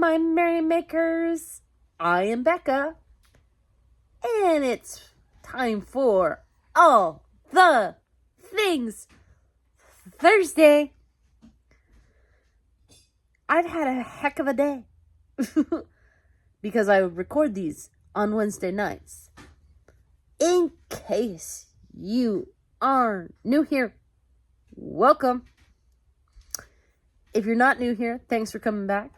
my merrymakers. I am Becca, and it's time for All the Things Thursday. I've had a heck of a day because I record these on Wednesday nights. In case you are new here, welcome. If you're not new here, thanks for coming back.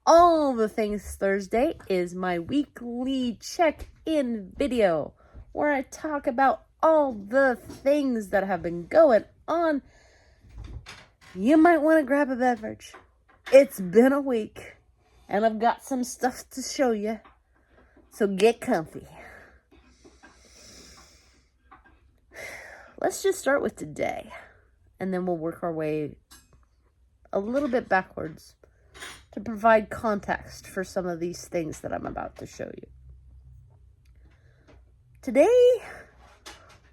All the Things Thursday is my weekly check-in video where I talk about all the things that have been going on. You might want to grab a beverage. It's been a week and I've got some stuff to show you. So get comfy. Let's just start with today and then we'll work our way a little bit backwards to provide context for some of these things that I'm about to show you. Today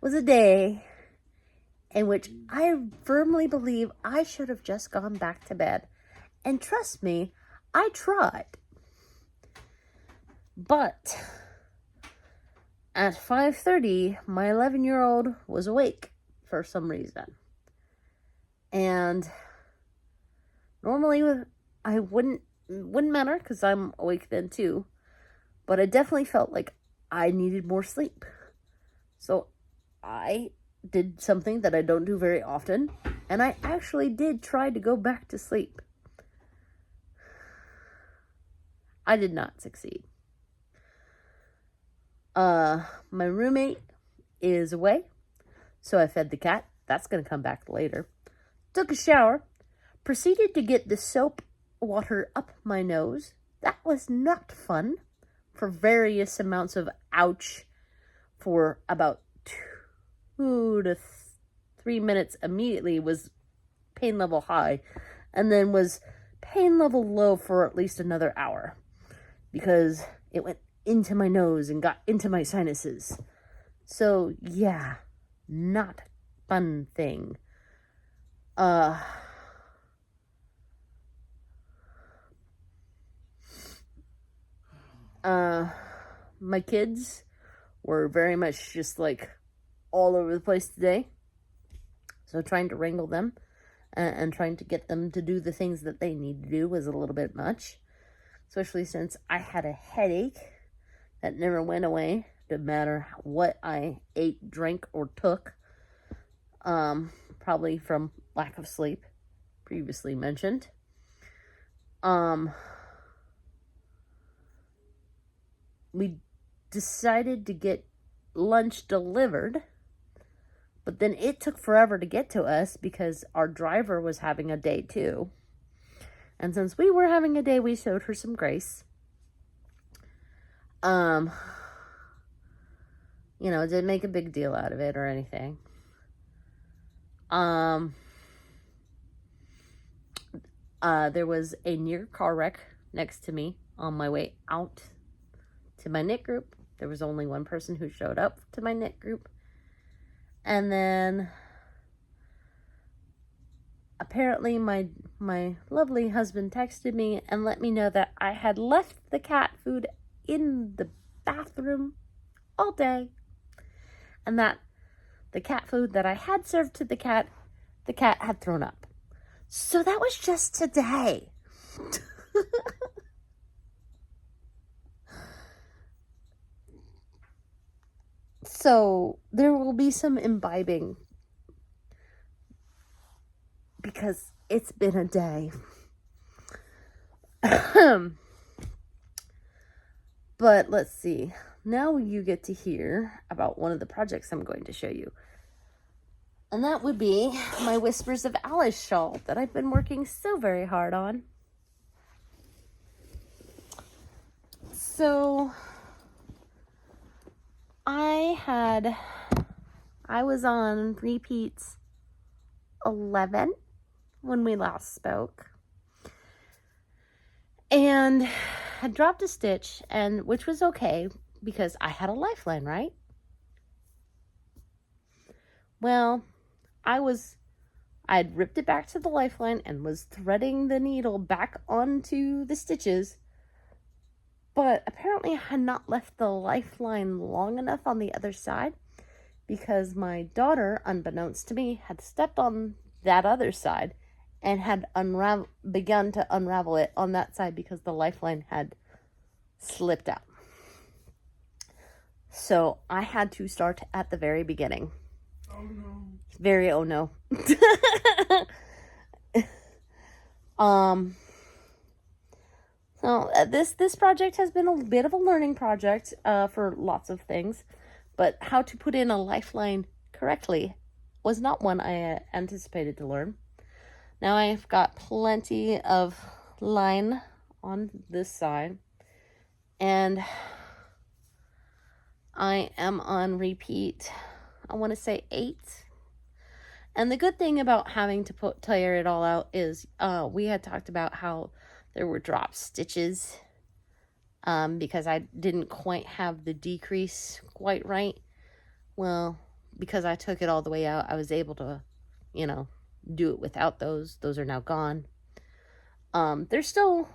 was a day in which I firmly believe I should have just gone back to bed. And trust me, I tried. But at 5:30, my 11-year-old was awake for some reason. And normally I wouldn't matter because I'm awake then too. But I definitely felt like I needed more sleep. So I did something that I don't do very often. And I actually did try to go back to sleep. I did not succeed. My roommate is away. So I fed the cat. That's going to come back later. Took a shower. Proceeded to get the soap water up my nose. That was not fun for various amounts of ouch for about 2 to 3 minutes. Immediately was pain level high and then was pain level low for at least another hour because it went into my nose and got into my sinuses. So yeah, not fun thing. My kids were very much just like all over the place today. So trying to wrangle them and trying to get them to do the things that they need to do was a little bit much. Especially since I had a headache that never went away, no matter what I ate, drank, or took. Probably from lack of sleep, previously mentioned. We decided to get lunch delivered, but then it took forever to get to us because our driver was having a day too. And since we were having a day, we showed her some grace. Didn't make a big deal out of it or anything. There was a near car wreck next to me on my way out to my knit group. There was only one person who showed up to my knit group. And then apparently my lovely husband texted me and let me know that I had left the cat food in the bathroom all day. And that the cat food that I had served to the cat had thrown up. So that was just today. So there will be some imbibing because it's been a day. But let's see. Now you get to hear about one of the projects I'm going to show you. And that would be my Whispers of Alice shawl that I've been working so very hard on. So I was on repeats 11 when we last spoke. And I dropped a stitch, and which was okay because I had a lifeline, right? Well, I was I'd ripped it back to the lifeline and was threading the needle back onto the stitches, but apparently I had not left the lifeline long enough on the other side, because my daughter, unbeknownst to me, had stepped on that other side and had begun to unravel it on that side because the lifeline had slipped out. So I had to start at the very beginning. Oh no. Very oh no. So this project has been a bit of a learning project for lots of things, but how to put in a lifeline correctly was not one I anticipated to learn. Now I've got plenty of line on this side, and I am on repeat, I want to say 8. And the good thing about having to tear it all out is we had talked about how there were drop stitches because I didn't quite have the decrease quite right. Well, because I took it all the way out, I was able to, do it without those. Those are now gone. There's still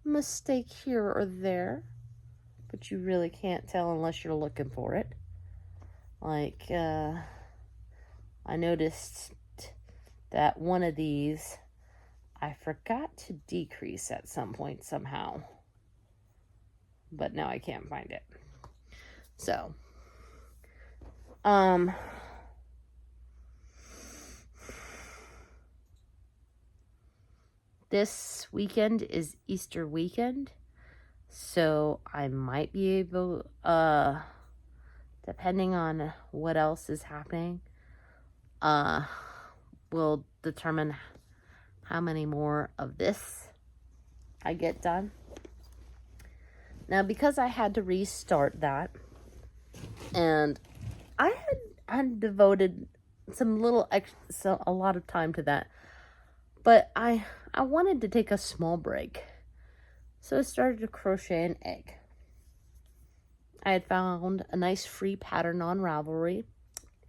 a mistake here or there, but you really can't tell unless you're looking for it. Like, I noticed that one of these I forgot to decrease at some point somehow, but now I can't find it. So, this weekend is Easter weekend, so I might be able, depending on what else is happening, will determine how many more of this I get done. Now, because I had to restart that, and I had devoted a lot of time to that, but I wanted to take a small break, so I started to crochet an egg. I had found a nice free pattern on Ravelry,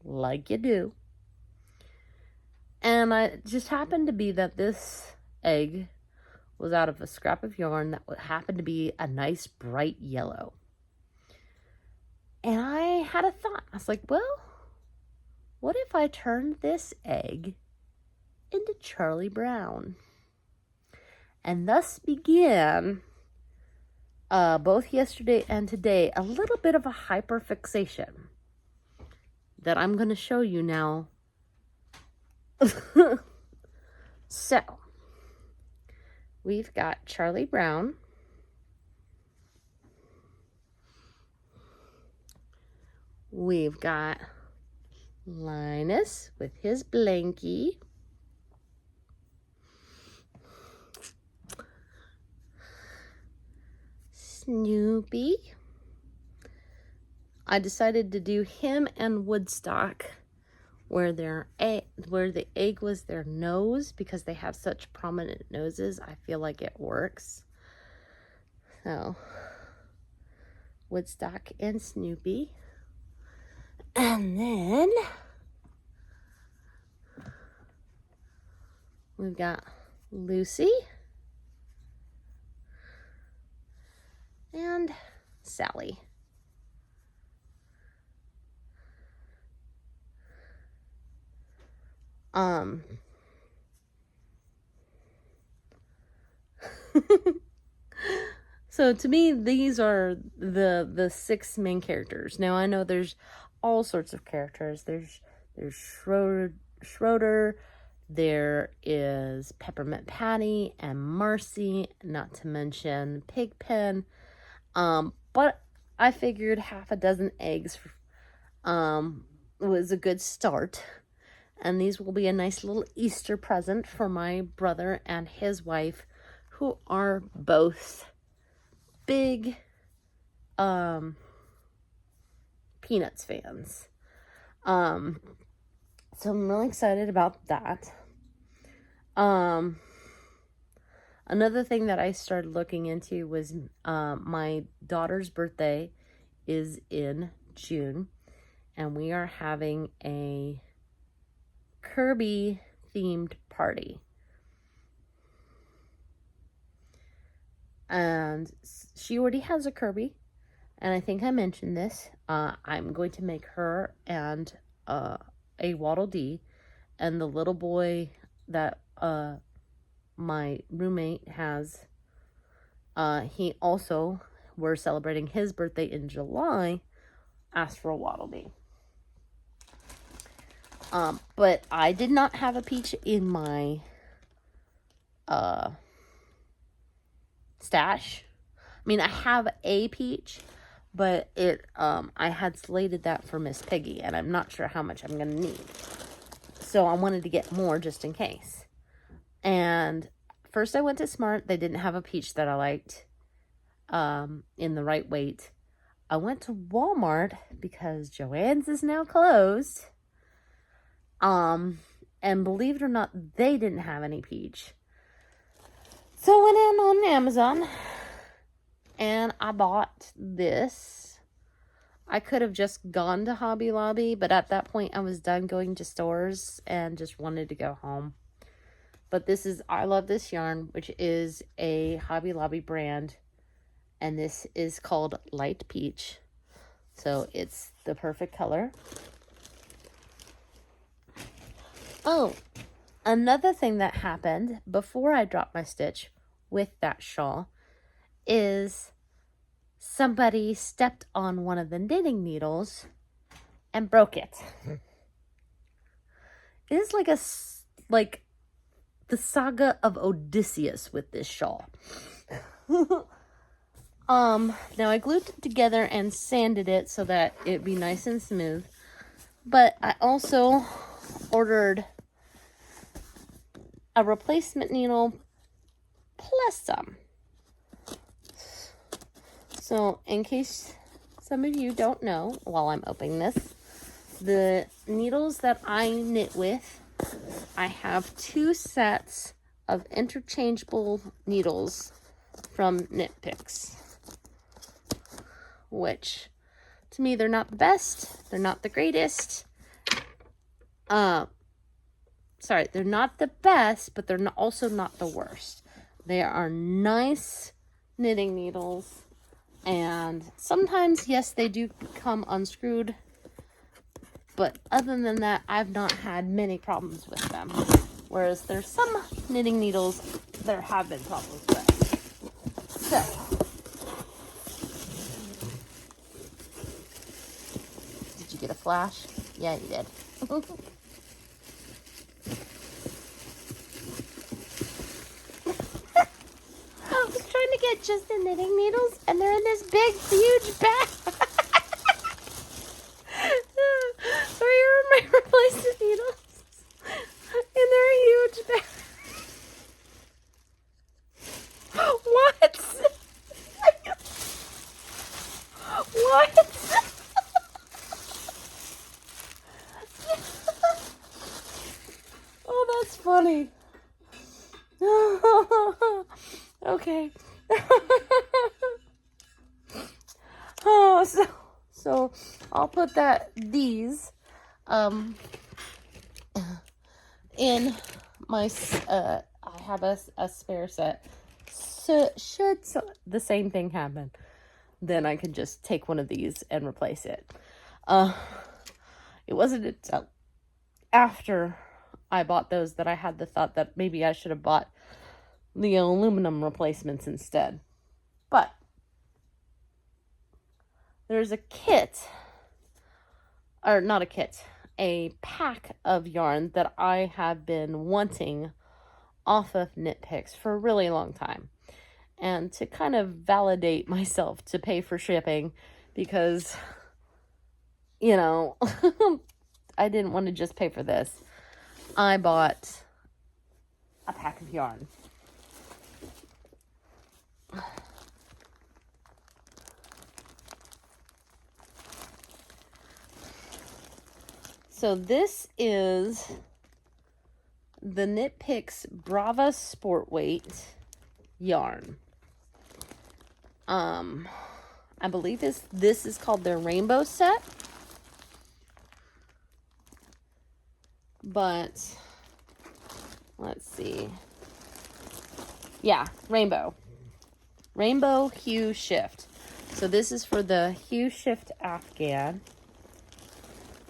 like you do. And it just happened to be that this egg was out of a scrap of yarn that happened to be a nice bright yellow. And I had a thought. I was like, well, what if I turned this egg into Charlie Brown? And thus began, both yesterday and today, a little bit of a hyperfixation that I'm going to show you now. So, we've got Charlie Brown. We've got Linus with his blankie. Snoopy. I decided to do him and Woodstock where the egg was their nose, because they have such prominent noses. I feel like it works. So, Woodstock and Snoopy. And then we've got Lucy and Sally. So to me, these are the 6 main characters. Now I know there's all sorts of characters. There's Schroeder, there is Peppermint Patty and Marcy, not to mention Pigpen. But I figured half a dozen eggs was a good start. And these will be a nice little Easter present for my brother and his wife, who are both big Peanuts fans. So I'm really excited about that. Another thing that I started looking into was my daughter's birthday is in June, and we are having a Kirby themed party. And she already has a Kirby. And I think I mentioned this. I'm going to make her and a Waddle Dee. And the little boy that my roommate has, he also, we're celebrating his birthday in July, asked for a Waddle Dee. But I did not have a peach in my stash. I mean, I have a peach, but I had slated that for Miss Piggy, and I'm not sure how much I'm going to need. So I wanted to get more just in case. And first I went to Smart. They didn't have a peach that I liked in the right weight. I went to Walmart because Joann's is now closed. And believe it or not, they didn't have any peach. So I went in on Amazon and I bought this. I could have just gone to Hobby Lobby, but at that point I was done going to stores and just wanted to go home. But this is I Love This Yarn, which is a Hobby Lobby brand. And this is called Light Peach. So it's the perfect color. Oh, another thing that happened before I dropped my stitch with that shawl is somebody stepped on one of the knitting needles and broke it. It is like the saga of Odysseus with this shawl. Now I glued it together and sanded it so that it'd be nice and smooth. But I also ordered a replacement needle plus some. So in case some of you don't know, while I'm opening this, the needles that I knit with, I have 2 sets of interchangeable needles from Knit Picks, which to me, they're not the best, they're not the greatest. Sorry, they're not the best, but they're also not the worst. They are nice knitting needles, and sometimes, yes, they do come unscrewed, but other than that, I've not had many problems with them. Whereas there's some knitting needles there have been problems with. So, did you get a flash? Yeah, you did. I was trying to get just the knitting needles, and they're in this big, huge bag. So here are my replacement needles, and they're a huge bag. What? What? Oh, that's funny. Okay. Oh, so I'll put these in my I have a spare set. So should the same thing happen, then I can just take one of these and replace it. It wasn't until after I bought those that I had the thought that maybe I should have bought the aluminum replacements instead. But there's a kit, or not a kit, a pack of yarn that I have been wanting off of Knit Picks for a really long time. And to kind of validate myself to pay for shipping, because, you know, I didn't want to just pay for this. I bought a pack of yarn. So this is the Knit Picks Brava Sport Weight yarn. I believe this is called their rainbow set. But let's see. Yeah, rainbow. Rainbow hue shift. So this is for the hue shift Afghan.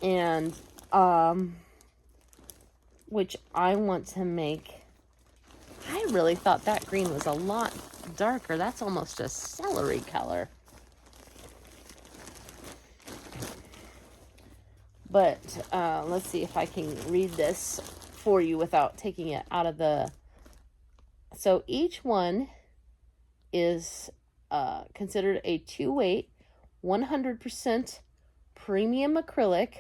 And, which I want to make. I really thought that green was a lot darker. That's almost a celery color. But let's see if I can read this for you without taking it out of the... So each one is considered a 2-weight, 100% premium acrylic,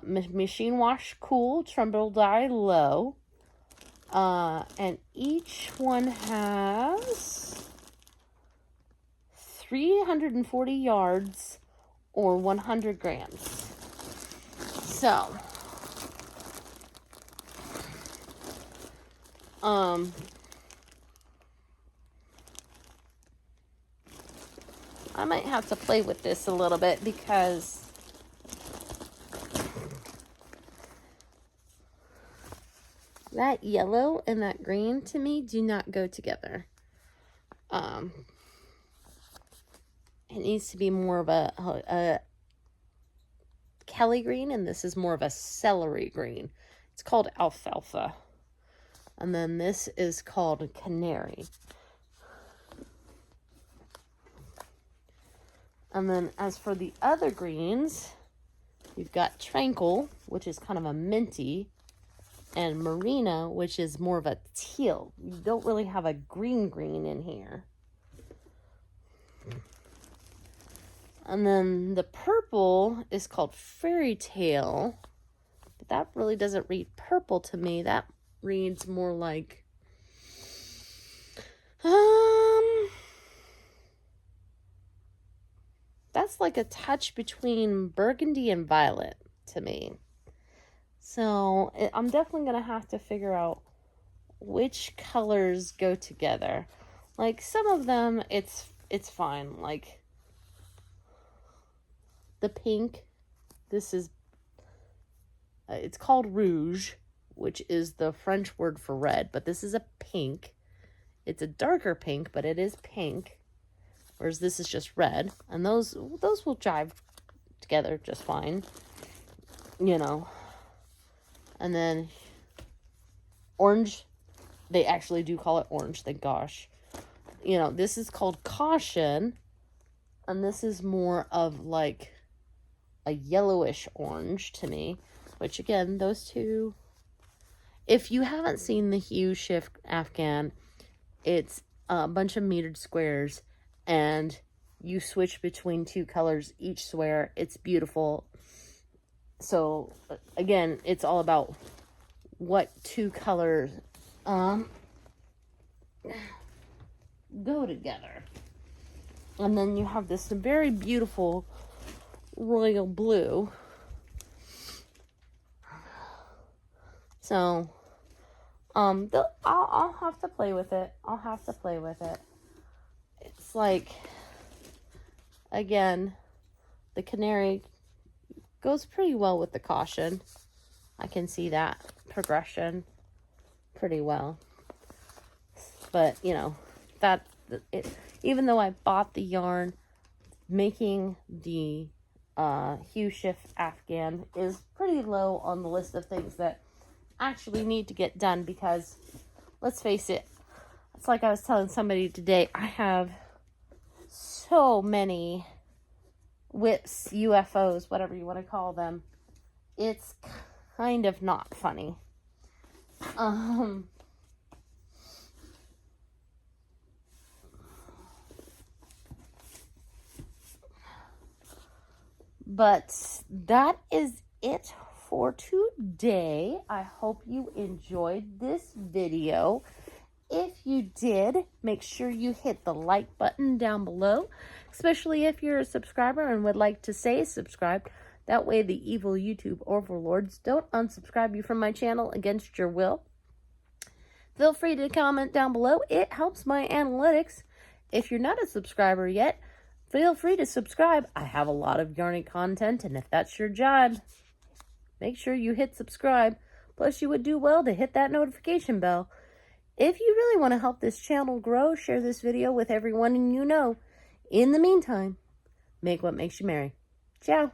machine wash cool, tumble dye low. And each one has 340 yards or 100 grams. So, I might have to play with this a little bit because that yellow and that green to me do not go together. It needs to be more of a Kelly green, and this is more of a celery green. It's called alfalfa. And then this is called canary. And then as for the other greens, you've got tranquil, which is kind of a minty, and marina, which is more of a teal. You don't really have a green in here. And then the purple is called fairy tale, but that really doesn't read purple to me. That reads more like that's like a touch between burgundy and violet to me. So I'm definitely going to have to figure out which colors go together. Like some of them, it's fine. Like the pink, this is, it's called rouge, which is the French word for red. But this is a pink. It's a darker pink, but it is pink. Whereas this is just red. And those will jive together just fine. You know. And then orange, they actually do call it orange, thank gosh. You know, this is called caution, and this is more of like a yellowish orange to me, which again, those two, if you haven't seen the hue shift Afghan, it's a bunch of metered squares, and you switch between two colors each square. It's beautiful. So again, it's all about what two colors go together. And then you have this very beautiful royal blue. So I'll have to play with it. It's like, again, the canary goes pretty well with the caution. I can see that progression pretty well. But, you know, even though I bought the yarn, making the hue shift Afghan is pretty low on the list of things that actually need to get done, because let's face it, it's like I was telling somebody today, I have so many whips, UFOs, whatever you want to call them. It's kind of not funny. But that is it for today. I hope you enjoyed this video. If you did, make sure you hit the like button down below, especially if you're a subscriber and would like to say subscribe. That way the evil YouTube overlords don't unsubscribe you from my channel against your will. Feel free to comment down below. It helps my analytics. If you're not a subscriber yet, feel free to subscribe. I have a lot of yarny content, and if that's your job, make sure you hit subscribe. Plus, you would do well to hit that notification bell. If you really want to help this channel grow, share this video with everyone you know. In the meantime, make what makes you merry. Ciao.